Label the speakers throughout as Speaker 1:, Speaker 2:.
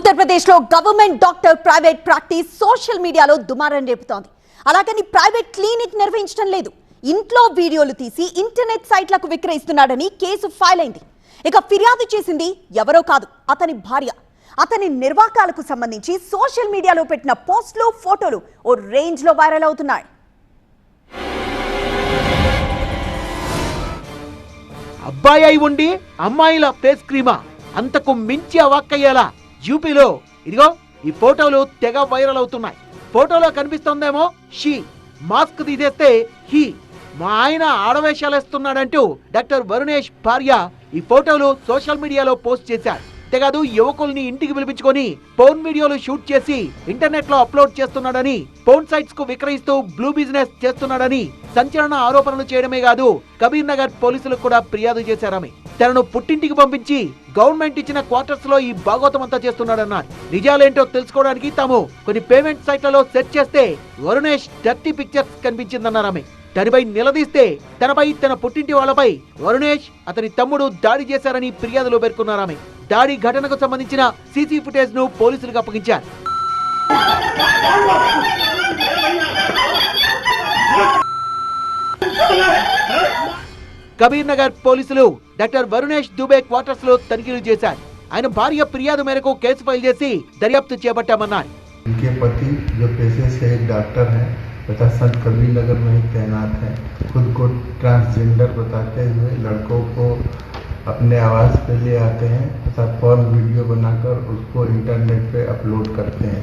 Speaker 1: ఉత్తరప్రదేశ్ లో government doctor private practice social మీడియాలో దుమారం రేపుతోంది. అలాగని ప్రైవేట్ క్లినిక్ నిర్వహించడం లేదు. ఇంట్లో వీడియోలు తీసి ఇంటర్నెట్ సైట్లకు విక్రయిస్తున్నాడని కేసు ఫైల్ అయింది. ఇక ఫిర్యాదు చేసింది ఎవరో కాదు, అతని భార్య. అతని నిర్వాకాలకు సంబంధించి సోషల్ మీడియాలో పెట్టిన పోస్టులు, ఫోటోలు ఓ రేంజ్ లో వైరల్ అవుతున్నాయి.
Speaker 2: అబ్బాయి అయి ఉండి అమ్మాయిల ఫేస్ క్రీమా, అంతకు మించి అవాక్కయ్యేలా యూపీలో ఇదిగో ఈ ఫోటోలు తెగ వైరల్ అవుతున్నాయి. ఫోటోలో కనిపిస్తోందేమో షీ, మాస్క్ తీసేస్తే హీ. మా ఆయన ఆడవేషాలేస్తున్నాడంటూ డాక్టర్ వరుణేష్ భార్య ఈ ఫోటోలు సోషల్ మీడియాలో పోస్ట్ చేశారు. అంతేకాదు యువకుల్ని ఇంటికి పిలిపించుకొని ఫోన్ వీడియోలు షూట్ చేసి ఇంటర్నెట్ లో అప్లోడ్ చేస్తున్నాడని, ఫోన్ సైట్స్ కు విక్రయిస్తూ బ్లూ బిజినెస్ చేస్తున్నాడని సంచలన ఆరోపణలు చేయడమే కాదు, కబీర్ నగర్ పోలీసులకు కూడా ఫిర్యాదు చేశారామె. తనను పుట్టింటికి పంపించి గవర్నమెంట్ ఇచ్చిన క్వార్టర్స్ లో ఈ భాగోతం అంతా చేస్తున్నాడన్నారు. నిజాలేంటో తెలుసుకోవడానికి తాము కొన్ని పేమెంట్ సైట్లలో సెర్చ్ చేస్తే వరుణేష్ డర్టీ పిక్చర్స్ కనిపించిందన్నారామె. దానిపై నిలదీస్తే తనపై, తన పుట్టింటి వాళ్లపై వరుణేష్, అతని తమ్ముడు దాడి చేశారని ఫిర్యాదులో పేర్కొన్నారామె. దాడి ఘటనకు సంబంధించిన సీసీ ఫుటేజ్ ను పోలీసులకు అప్పగించారు. కబీర్ నగర్ పోలీసులు డాక్టర్ వరుణేష్ దుబే క్వార్టర్స్ లో తనిఖీలు చేశారు. ఆయన భార్య ఫిర్యాదు మేరకు కేసు ఫైల్ చేసి దర్యాప్తు చేపట్టామన్నారు.
Speaker 3: उनके पति जो पेशे से एक डॉक्टर हैं तथा संत कबीर नगर में ही तैनात हैं, खुद को ट्रांसजेंडर बताते हुए लड़कों को अपने आवास पे ले आते हैं तथा फॉर्म वीडियो बनाकर उसको इंटरनेट पे अपलोड करते हैं.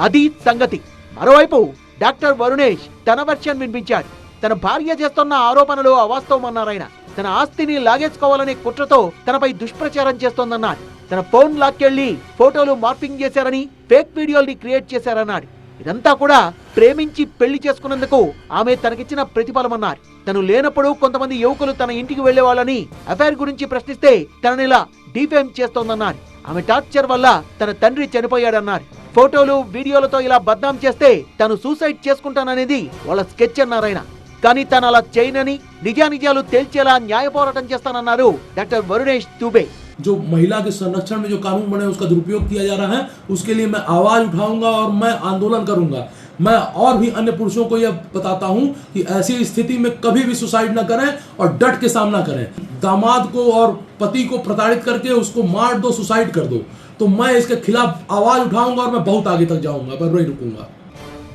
Speaker 2: అది సంగతి. మరోవైపు డాక్టర్ వరుణేష్ తన వర్షన్ వినిపించాడు. తన భార్య చేస్తున్న ఆరోపణలు అవాస్తవమన్నారాయన. తన ఆస్తిని లాగేసుకోవాలనే కుట్రతో తనపై దుష్ప్రచారం చేస్తోందన్నారు. తన ఫోన్ లాక్కెళ్లి ఫోటోలు మార్పింగ్ చేశారని, ఫేక్ వీడియోల్ని క్రియేట్ చేశారన్నాడు. ఇదంతా కూడా ప్రేమించి పెళ్లి చేసుకున్నందుకు ఆమె తనకిచ్చిన ప్రతిఫలమన్నారు. తను లేనప్పుడు కొంతమంది యువకులు తన ఇంటికి వెళ్లేవాళ్ళని, అఫైర్ గురించి ప్రశ్నిస్తే తననిలా డిఫేమ్ చేస్తోందన్నారు. ఆమె టార్చర్ వల్ల తన తండ్రి చనిపోయాడన్నారు. ఫోటోలు, వీడియోలతో ఇలా బద్నాం చేస్తే తను సూసైడ్ చేసుకుంటాననేది వాళ్ళ స్కెచ్ అన్నారాయన. కానీ తను అలా చేయనని, నిజానిజాలు తేల్చేలా న్యాయ పోరాటం చేస్తానన్నారు డాక్టర్ వరుణేష్ దుబే.
Speaker 4: जो महिला के संरक्षण में जो कानून बने उसका दुरुपयोग किया जा रहा है, उसके लिए मैं आवाज उठाऊंगा और मैं आंदोलन करूंगा. मैं और भी अन्य पुरुषों को यह बताता हूं कि ऐसी स्थिति में कभी भी सुसाइड न करें और डट के सामना करें. दामाद को और पति को प्रताड़ित करके उसको मार दो, सुसाइड कर दो, तो मैं इसके खिलाफ आवाज उठाऊंगा और मैं बहुत आगे तक जाऊंगा, मैं नहीं रुकूंगा.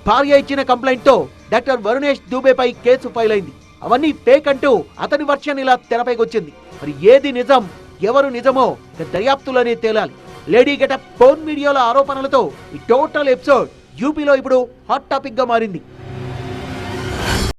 Speaker 2: భార్య ఇచ్చిన కంప్లైంట్ తో డాక్టర్ వరుణేష్ దుబేపై కేసు ఫైల్ అయింది. అవన్నీ ఫేక్ అంటూ అతని వర్షన్ ఇలా తెరపైకి వచ్చింది. మరి ఏది నిజం, ఎవరు నిజమో దర్యాప్తులోనే తేలాలి. లేడీ గెటప్ ఫోన్ వీడియోల ఆరోపణలతో ఈ టోటల్ ఎపిసోడ్ యూపీలో ఇప్పుడు హాట్ టాపిక్ గా మారింది.